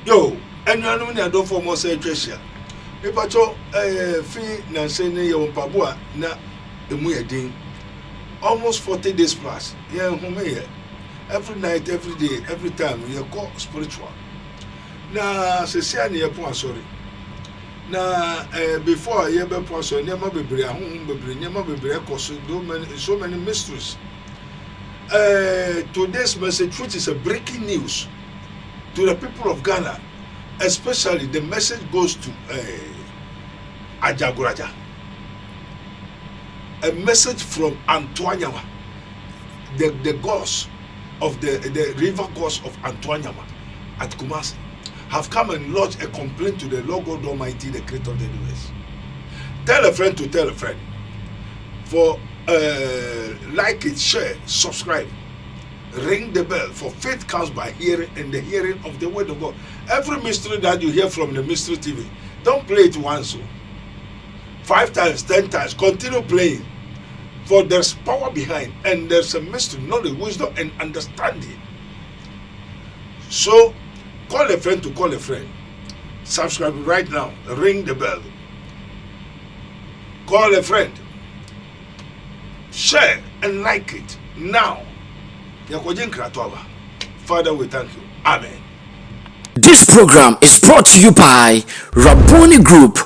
Yo, and you know, I don't for more say treasure. If I told fee na say ne yon pabua na emu yedin almost 40 days plus. Yeah, home here. Every night, every day, every time you call spiritual. Na se say ne yepon sorry. Na before you be pon so nema bebre ahun bebre nema bebre koso so many mysteries. Today's message, which is a breaking news to the people of Ghana, especially the message goes to Ajaguraja. A message from Antwanyama, the gods of the river gods of Antwanyama at Kumasi have come and lodged a complaint to the Lord God Almighty, the creator of the universe. Tell a friend to tell a friend. For like it, share, subscribe, ring the bell. For faith comes by hearing, and the hearing of the word of God. Every mystery that you hear from the Mystery TV, don't play it once, 5 times, 10 times, continue playing. For there's power behind, and there's a mystery, knowledge, wisdom, and understanding. So call a friend to call a friend. Subscribe right now, ring the bell, call a friend, share and like it now. Father, we thank you. Amen. This program is brought to you by Rabboni Group,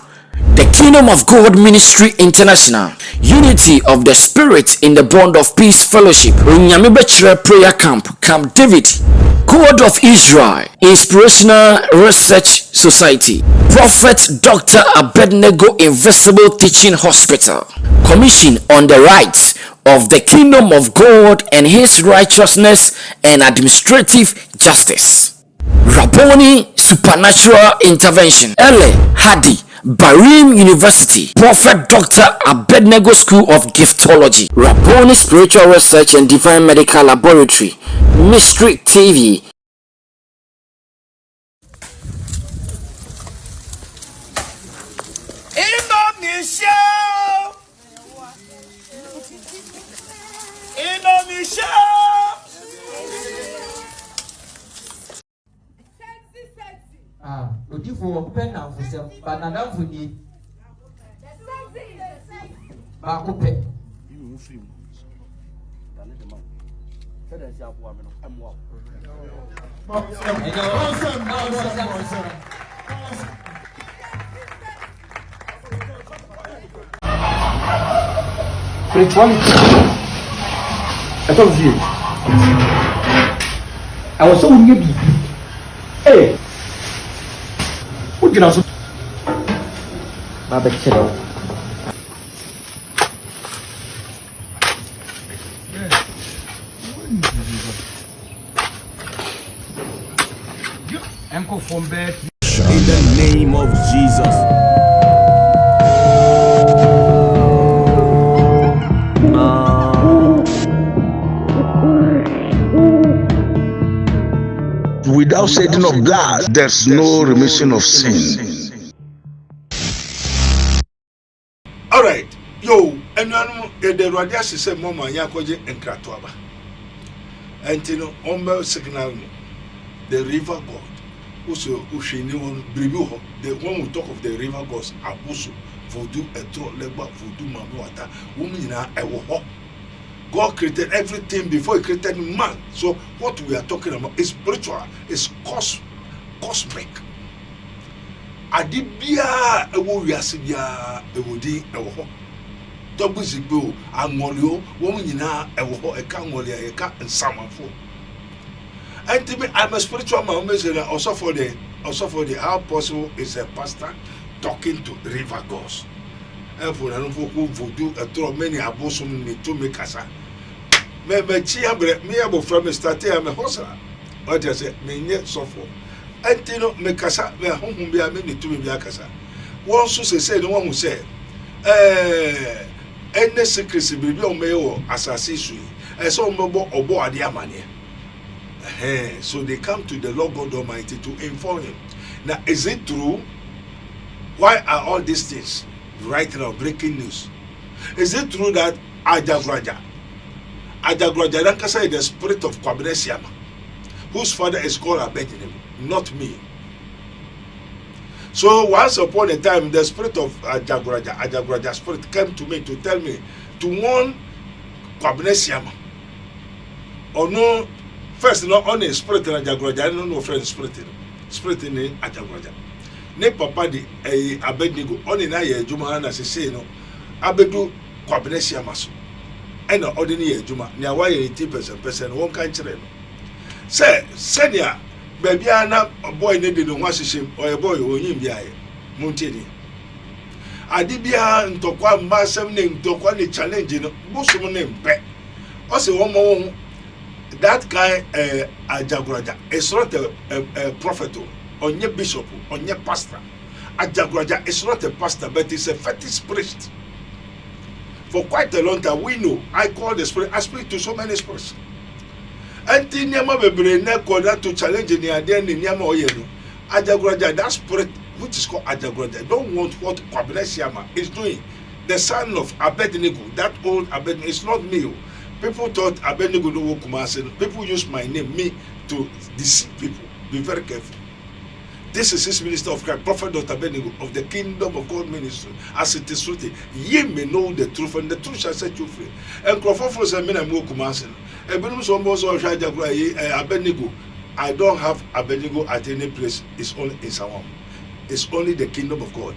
the Kingdom of God Ministry International, Unity of the Spirit in the Bond of Peace Fellowship, Runyamibechre Prayer Camp, Camp David, God of Israel, Inspirational Research Society, Prophet Dr. Abednego Invisible Teaching Hospital, Commission on the Rights of the Kingdom of God and His Righteousness and Administrative Justice, Rabboni Supernatural Intervention, Ele Hadi, Barim University, Prophet Dr. Abednego School of Giftology, Rabboni Spiritual Research and Divine Medical Laboratory, Mystery TV. Odi for pen na for sem banana for ni ba ko pe spirituality. I told you. I was so weird. Hey. What did I say? Baba Chelo. Uncle from bed. In the name of Jesus. Without shedding of blood, there's no remission of sin. All right, yo, and the radiation said, Mama, Yakoje and Kratuaba. And you know, on signal, the river god, also Ushini, Bribuho, the one who talk of the river gods, Abuso, Voodoo, Etro, Leba, Voodoo, Mamuata, Womina, Ewo. God created everything before He created man. So what we are talking about is spiritual, is cosmic. Adibia ewo wiasibia ewodi ewo. Double zibo angolio wo nyina ewo eka ngolia eka nsamafo. And to me, I'm a spiritual man. Also for the how possible is a pastor talking to river gods. And for an voodoo a throw many abosom me to make us. Me abo from start am a hosa. What I say me nye suffer. And you know me kasa me honhum bia me to me bia kasa. One so say no one who say any secrecy bibi o me wo asase su. So mbo obo ade amane. So they come to the Lord God Almighty to inform Him. Now is it true? Why are all these things right now breaking news? Is it true that Ajaguraja Lankasa is the spirit of Asiamah, whose father is called Abednego, not me. So once upon a time, the spirit of Ajaguraja spirit came to me to tell me to warn Kwabena Asiamah. Or no, first not on a spirit in Ajaguraja, I don't know friend spirit in Ajaguraja. Ne papa di Abednego on in aye Juma na say no Abedu Kwabena Asiamah so. And ordinary Juma, near why 80% one can't train. Say, senior. Baby, a boy needed no washing or a boy who knew Bia Montini. I did be a Tokwa Massam name Tokwani challenging Busum name Pet. Also, one more that guy Ajaguraja is not a prophet or your bishop or your pastor. Ajaguraja is not a pastor, but it's a fetish priest. For quite a long time, we know I call the spirit, I speak to so many spirits. Anti Niama Bebre Nekoda to challenge in the idea in Niama Oyeno. Ajaguraja, that spirit which is called Ajaguraja, don't want what Kwabena Asiamah is doing. The son of Abednego, that old Abednego, it's not me. People thought Abednego do Kumasi. People use my name, me, to deceive people. Be very careful. This is his minister of Christ, Prophet Dr. Abednego of the Kingdom of God ministry. As it is written, ye may know the truth, and the truth shall set you free. And Crawford said, "Men and Kumasi." Abednego. I don't have Abednego at any place. It's only in Sawam. It's only the kingdom of God.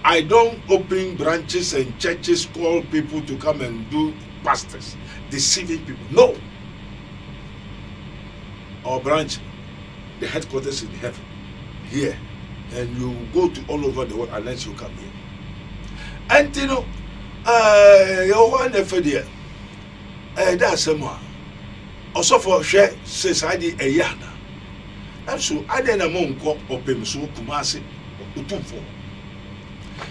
I don't open branches and churches, call people to come and do pastors, deceiving people. No. Our branch, the headquarters in heaven, here, and you go to all over the world unless you come here. And you know, you want to that's Asiamah. Also for share says I did a yana. And so I didn't among cop or Pemso Kumasi or Utumfo.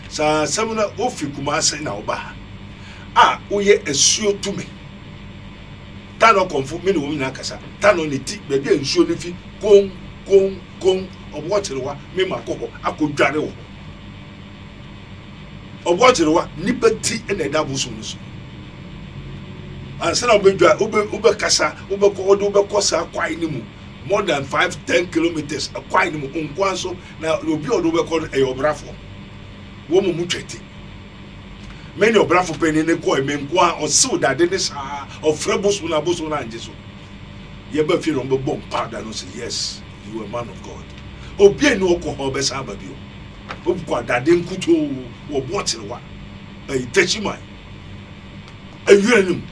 So Samuna Ofi Kumasi now ba. Ah, uye esio to me. Tano comfort me no nakasa. Tano ni ti baby and show if gong or waterwa me mako ako dware wo. Or waterwa nipa ti and a double sunus. And son of Uber Casa, Uber Cosa, quite more than 5-10 kilometers, a quite unquanso. Now, you'll be all over called a brafo. Woman mutreti. Many of brafo penny in the coy, menqua or so that Dennis or Frebus Unabusuna and Jesu. You ever feel on the bomb powder and say, yes, you are a man of God. Oh, be no alcohol, best ababio. Upqua that didn't kuto or what's in one. A techimai. A urinum.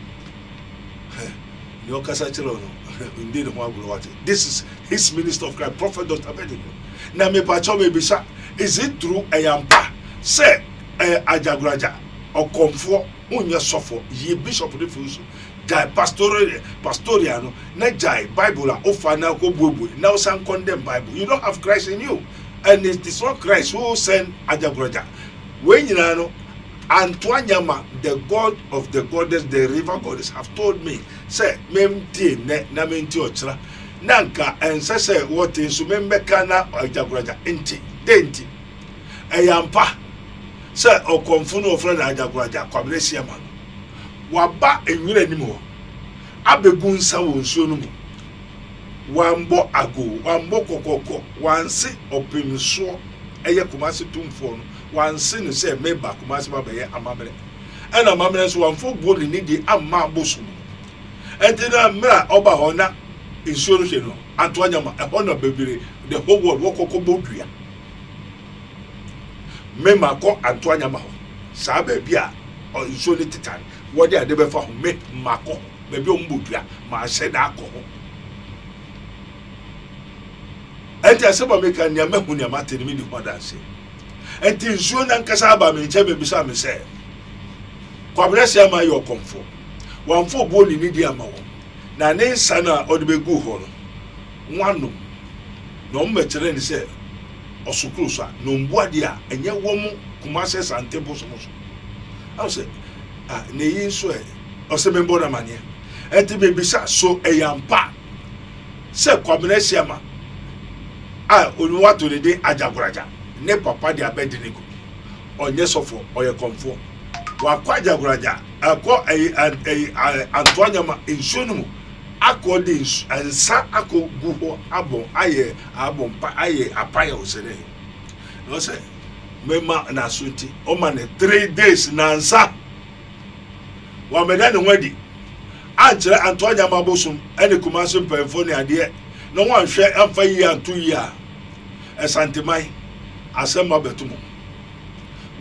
This is his minister of Christ, Prophet Dr. Abednego. Now, me pacho me bisa. Is it true? Ayampa say Ajaguraja or comfort unya suffer ye bishop refuse jai pastoriano na jai Bible ofana ko bubu now san condemn Bible. You don't have Christ in you, and it is not Christ who sent Ajaguraja. When you know. Antwanyama, the god of the goddess, the river goddess, have told me, say, mem tea ne na menti ochra. Nanka and say what is membeka na Ajaguraja enti denti. Ayampa say o konfuno friend Ajaguraja Kwabena Asiamah. Waba enwire nimo. Abegunsa wo nsuo no mu. Wambo ago, wambo kokoko, wansi opimso eye Kumasi tumfo no. One sin say me back Kumasi be amamere. And amamere so one folk body need the amma bosom. And then mra oba hona insurance no. Antwanyama e hono bebere the whole world wokoko bodua. Me mako Antwanyama ho. Sa baby a o insurance titan. What they be fa ho me mako baby o mbodua ma se da akọ. Enti aseba me kan nyama hu nyama tene me di ho danse. Enti nsuo na nkasa aba me nche me bisa me se Kwabena Asiamah your comfort. One for boni ni di ama wo. Na ne nsa na odebegu ho no. Nwanu. No mbekere ni se osukuru so no mbuade a enye wo mu Kumasi sante boso so. I say ne yin so e o se me bona mane. Enti me bisa so eyampa. Se Kwabena Asiamah onuwato de Ajaguraja. Ne papa de Abednego onye sofo oye komfo wa kwa Ajaguraja akọ Antwanyama ensuonumu akọ de ansa akọ guho abon aye abon pa aye apaya osere no say mema na sunti o ma ne 3 days na nsa wa me da ne wadi ankyere Antoine Mabosum ene Kumasi mpemfo ne ade no wan hwe amfa yi anto yi a esantemai asema betumo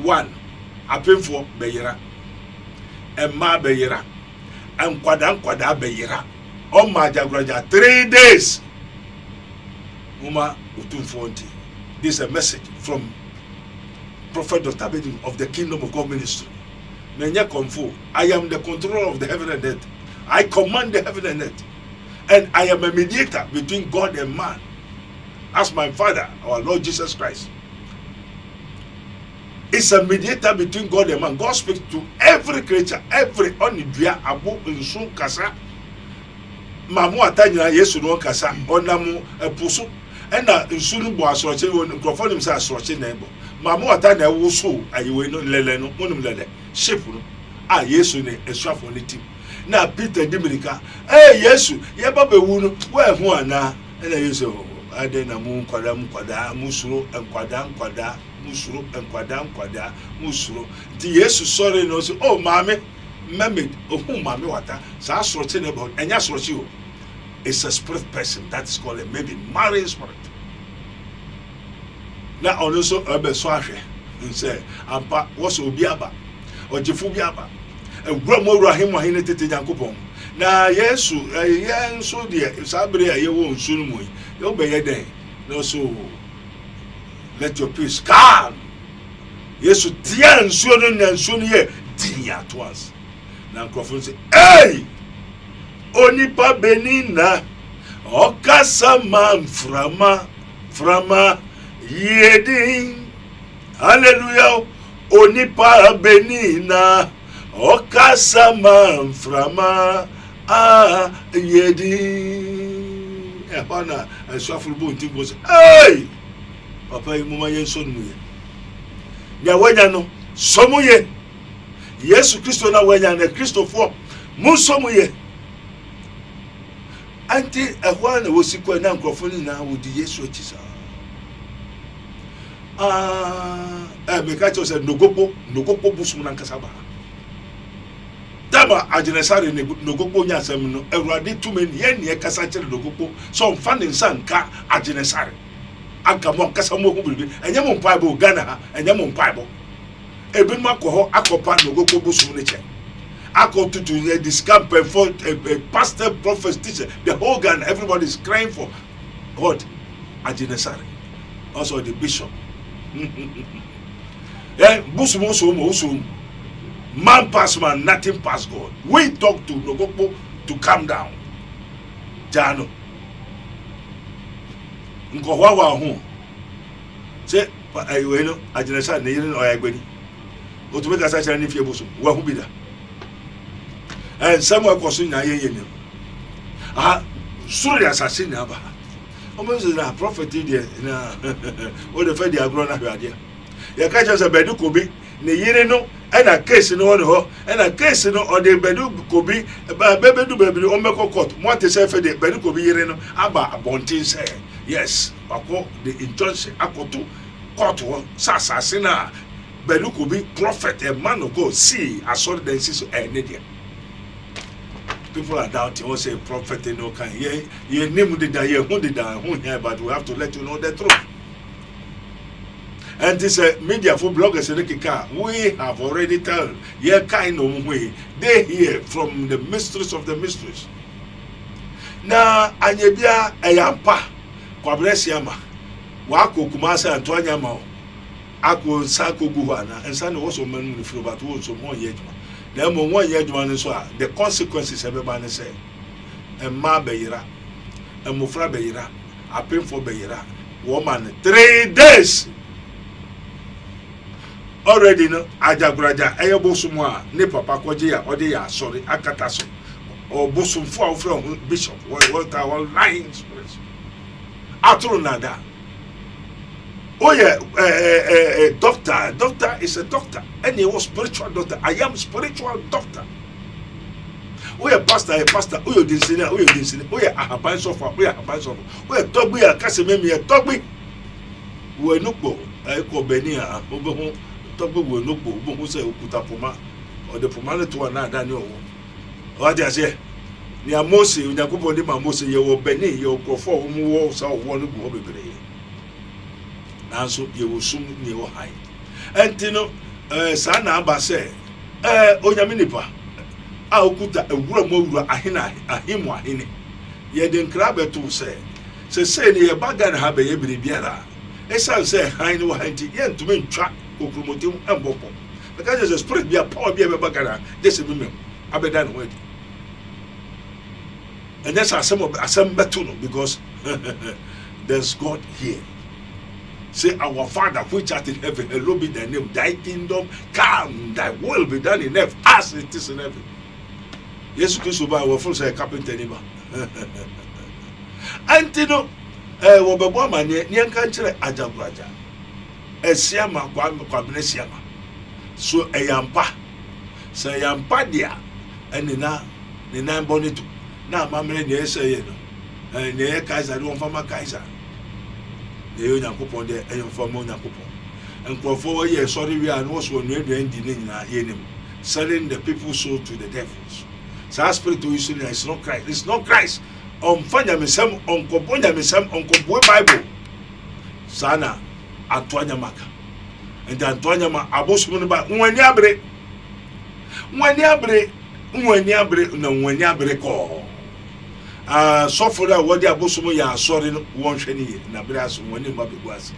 1 apemfo beyira emma beyira enkwada beyira o ma Ajaguraja 3 days uma utumfo nti. This is a message from Prophet Dr. Abedin of the Kingdom of God Ministry. I am the controller of the heaven and earth. I command the heaven and earth. And I am a mediator between God and man. As my Father, our Lord Jesus Christ. It's a mediator between God and man. God speaks to every creature, every onidria, abu, insun, kasa. Mamu atanyina Yesu no kasa. Onamu epusu. Ena insunu bo asroche won microphone im say asroche na ebo. Mamu atanya wusu ayewe no lele no monum lele. Shape no. Ah Yesu ne esuafo ne tim. Na Peter Dimirika, Yesu, ye baba wu no, we hu ana. Ena Yesu ade na mu nkwada musuro nkwada musuro nkwada musuro. Ti Yesu sorry no so oh mame meme ohu mame wata. Sa asroche na ebo enya asroche o. It's a spirit person that is called a maybe marine spirit. Now also ebe so ahwe say ampa wo so obi aba ojifu bi aba egura mo rahim ahine tete Nyankopon na Yesu ye nso de sabre ya ye wo nsu no mu ye be ye den no so let your peace come. Yesu tia nsu no na nsu no ye di at once. Na nkrofo say hey onipa benina okasama frama yedin hallelujah onipa benina okasama frama yedin bana aswafuru bo ntimbo say hey papa yi mama yenso no ye nya wanya no somo ye Yesu Kristo na wanya na Kristofo mu somo ye anti ehwa na wosikwa na nkrofoni na wodi Yesu achisa meka cho se nogopo busum na nkasa ba dama ajenesare ne nogopo nya asem no Awurade tumeni ye ne kasa kire nogopo so mfa ne nsanka ajenesare anka mo nkasa mo hu bibi enye mo mpaibo Ghana ha enye mo mpaibo ebin makoho akopa nogopo busum ne che akọ to the scam for a pastor, prophet, teacher, the whole Ghana, everybody is crying for what? Ajenesare. Also the bishop. Busum. Man pass man, nothing pass God. We talk to Nogopo to calm down. Jano. Nkohwa hu. Say ayueno Ajenesare ne yin oyagbeni. Otumeka sa chara ni fie busum. Wa hu bida. And someone was in a year. Sorry, assassin. Almost a prophet idea. What the Fed are grown up idea. Your catchers a bedu could ne yere no and a case no one and a case no or the bedu could be baby do baby on meko court. What is said for the bedu could be yere no aba abontin say yes. Ako the injunction ako to court sasasina bedu could be prophet a man of God see I saw the insist and idiot. People are doubting what say prophet no can ye name the die who did here, but we have to let you know the truth. And this media for bloggers in the we have already told ye kind of way they hear from the mistress of the mysteries. Na anyebia eyampa kwabre Asiamah wako Kumasi Antoine Mao ako sako guhana and san was so manu fro but wo so mo ye juma na mo won ye juma ne so the consequences everybody ba ne say emma beyira emofra beyira apemfo beyira woman 3 days already no Ajaguraja eyebosumo a ne papa koje ya ode ya sorry akata so obosumfo a ofra bishop what our lying spirits aturu nada. Oh yeah, doctor. Doctor is a doctor, and he was spiritual doctor. I am spiritual doctor. Oh yeah, pastor. Oh you didn't see. Oh yeah, ahaban sofa. Oh yeah, ahaban sofa. Oh yeah, togbi ya kasememi ya togbi. We no go. ko beni a obehu to gbogbo no po obehu say okuta poma or the poma no to na da ni owo what they say ni Mose Onyankopon de ma Mose ye wo beni ye okrofo omu wo sa wo no go bebre nanso ye wo sum ni wo hai enti no sa na aba say onyame nipa a okuta ewura mo wura ahina ahimu ahine ye de nkra beto say se ni ye baga na ha be ye biribiara esan say han ni wo hanti ye ntumi ntwa okromotem embopo because there's a spirit be a power be baga na this me abeda no wadi and that's asem beto no because there's God here. Say, our Father which art in heaven, hallowed be thy name, thy kingdom come, thy will be done in earth as it is in heaven. Yes, Christ by our full say carpenter neighbor. Antino Wobabo man near country Ajaguraja. Asiamah kwabne Asiamah. So a yampa. Say yampa dia and nina bonito. Na mamre ne say no. Ne Kaiser don't former Kaiser. The Onyankopon de inform Onyankopon. And for ye sorry we are no so near the ending selling the people's soul to the devils. So our spirit to you it's not Christ. It's not Christ. Fanya mesem on koponya mesem on kopo Bible. Sana Antoine Maka. And Antoine Ma abosum ba nwani abre. Na nwani abre ko. So for that what the abosumo ya sorry no won hwani na bere aso woni mabegwase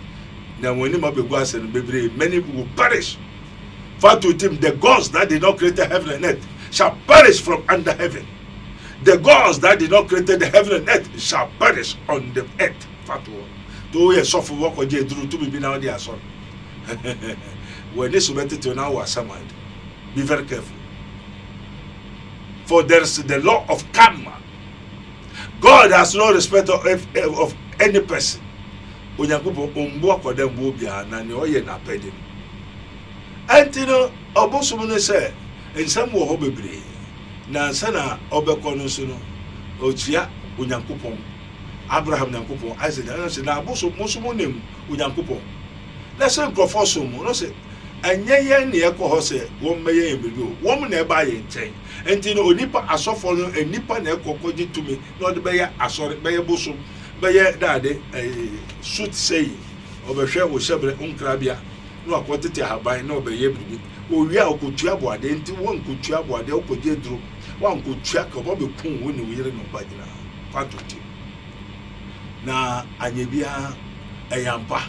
na woni mabegwase no bebre many will perish for to him the gods that did not create the heaven and earth shall perish from under heaven. The gods that did not create the heaven and earth shall perish on the earth. Fatu to ye so for work oje duru to be now dia so when this went to now Asiamah, be very careful, for there is the law of karma. God has no respect of any person. Onyankopon ombo akoda mbo bia na ne oye na pede. Antino obosom ne se ensam wo ho bebre. Na nsa na obekọ no so no otua Onyankopon Abraham Nyankopon Isaac na se na abosom musumo nem Onyankopon. Na se nkrofo so mu no se anyeye ne ekọ se wo meye ebebi o wo mu na eba ye nchen. Enti no onipa asofo no enipa na ekokoji tumi na ode be ya asore be ya bosom be ya dade suit say obehwe wo shebre unkrabia no akotete haban na obeye bibi owia okotua boade enti won kotua boade okoje duro wan kotua ka bo be kun wo ne wire no bagina kwatoti na anyebia eyampa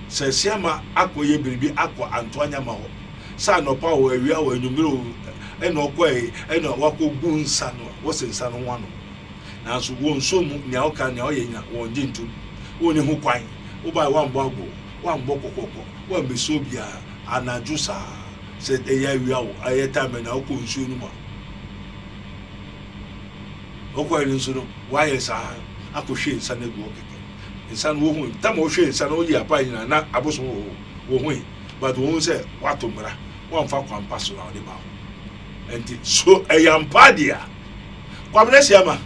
se Asiamah akoye bibi akọ Antoine ma ho sa no pa wo awia wo anumiro eno kwai eno wakogu nsa no wose nsa no wano na so wo nso mu nya oka nya oyenya won dintu woni hu kwan wo bai wambo ago wambo kokoko wambe so bia anajusa se eya awia wo ayeta me na okọ nso nu ma okọ nso no waye sa akohwe nsa na gu okeke nsa no wo hu tam wo hwe nsa no yi apa nyina na aboso wo hu but wo se watomra wamfa kwampa so na ode ba. And so a yampadia. Kwabne Asiamah.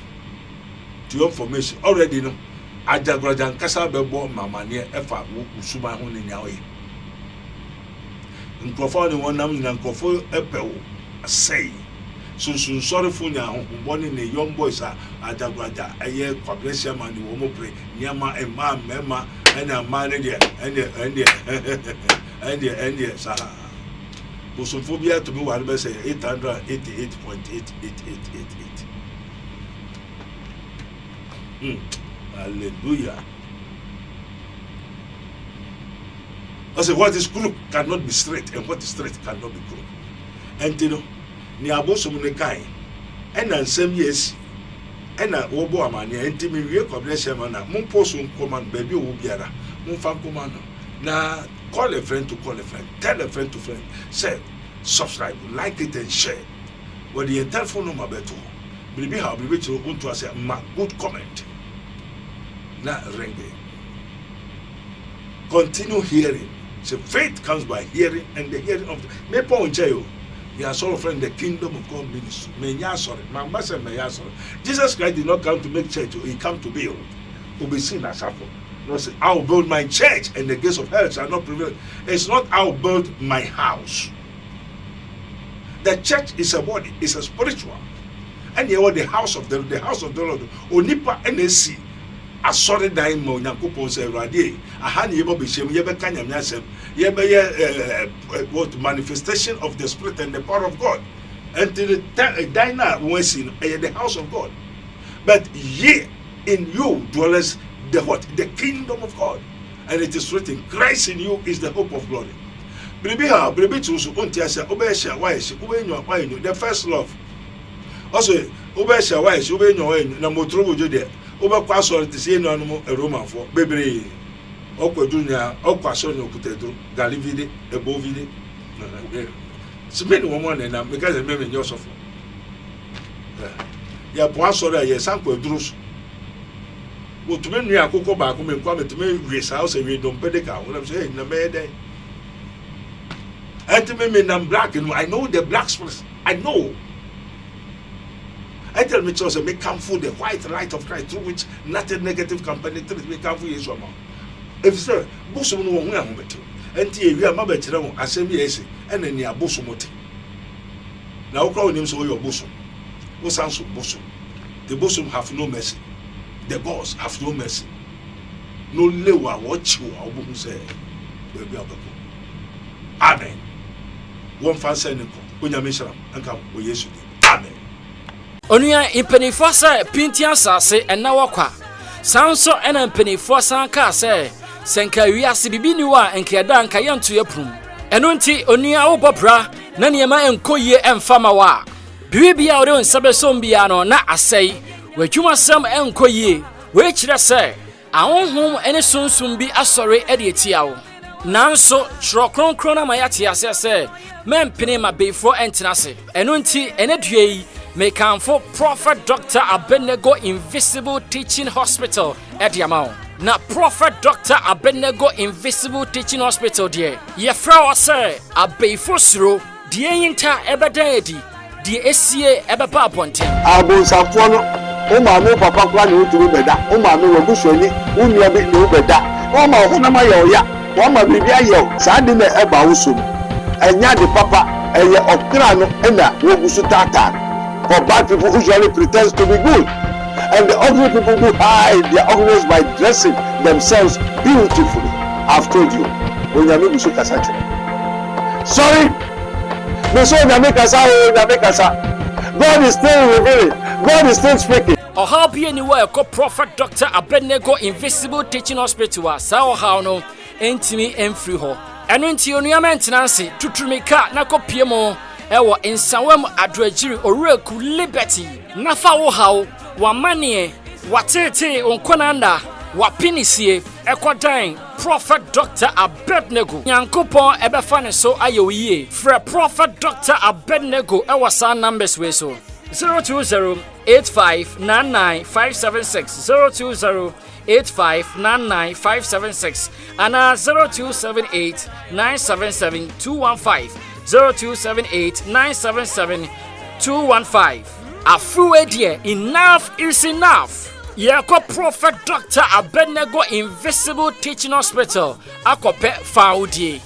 To your information already no. Ajaguraja nkasa bebo mamane efa usuma ho ne nyawe. Nkrofo ne wonam nyina nkrofo epewo say. So sorry for nya ho boni ne young boys Ajaguraja eye Kwabne Asiamah ne wo mo pre nyama mema ena ma ne de ende sa Bosophobia to me what I say 888.8888. Hallelujah. I say what is crooked cannot be straight, and what is straight cannot be crooked. And you know, ni abosom ne kai, and nsem yes, and na wobo amani, and me wie Kwabne Asiamah na mon poso command baby wo biara, mon fan command na. Call a friend to call a friend. Tell a friend to friend. Say, subscribe, like it and share. When the telephone number beto, maybe how we to want to say good comment. Na ring. Continue hearing. So faith comes by hearing, and the hearing of the me point you. You are so friend the kingdom of God ministry. Me ya sorry. My master me ya sorry. Jesus Christ did not come to make church. He came to build. To be seen as a No, say, I will build my church and the gates of hell shall not prevail. It's not I will build my house. The church is a body, it's a spiritual. And you are the house of the Lord. Onipa NSC. A sorry dying mo Yankupon say Radi. A hand yebo bishem, yebe kanyam yasem, yebe what manifestation of the spirit and the power of God. Until the diner was in the house of God. But ye in you dwelleth the what? The kingdom of God. And it is written, Christ in you is the hope of glory. The first love. Also, Ubesha wise, Ube no way, Namotro Jude, Uba Quasol, the same animal, a Roman for Baby Oco Junior, Oquason, Potato, Galivide, a Bovide. Submit woman and I'm because I remember Joseph. Ya Poisora, yes, Uncle Drus. Well, to me, I cook back home and come to me, race house and read on Pedica. What I'm saying, in a bad day. And to me, I'm black and I know the black spots. I know. I tell me, Joseph, make come for the white light of Christ through which nothing negative can penetrate. Make come for Yeshua. If sir, Bosom no one home to. And we are Mabet, Assembly, and then near Bosomoti. Now call him so your bosom. What sounds of bosom? The bosom have no mercy. The gods have no mercy. No lewa watch you, I wouldn't say. Amen. One fan saying, when you mention and come with Yesu. Amen. Onuya impenifo say pintia sase ena wakwa. Sanso ena impenifo sanka say senka wiase bibi ni wa enkeda anka yanto yaprum. Eno nti onuya obobra na niema enkoye emfama wa. Bibia ore onsabesom bia no na asai. Wadwuma sam enkoye. We kire say ahonhom ene sunsum bi asore ede etia wo. Nanso tro kronkron na mayate ase say mempene ma before entenase. Eno nti ene due may come for Prophet Dr. Abednego Invisible Teaching Hospital at Yamao. Na Prophet Dr. Abednego Invisible Teaching Hospital dear. Ye fra say a befosro the yinta ebededi the SCA ebeba ponte. Abon Safono, Oma papa kwa ni utu beda, Oma no bushoni, uni abi ni beda. Oma honama ya, Oma bibia yo, sadi na eba usum. Enya de papa, eye okra no ena wo busu tata. For bad people usually pretend to be good. And the ugly people who hide their ugliness by dressing themselves beautifully. I've told you. When you make Kasache. Sorry. God is still revealing. God is still speaking. Or how be anywhere called Prophet Dr. Abednego Invisible Teaching Hospital. Sao how no entimi enfree ho. And into your new maintenance to Trimika Nako Piemo. Ewa insawem adwajiri oreku liberty nafa wo hawo wa manie watete onkonanda wa pinisie ekodan Prophet Dr. Abednego Yankopon ebefa ne so ayowie frɛ Prophet Dr. Abednego ewa sa numbers we so 020-8599576 020-8599576 and 0278-977-215 0278-977-215. Afuwe dear, enough is enough. Yako Prophet Dr. Abednego Invisible Teaching Hospital. Akope faudie.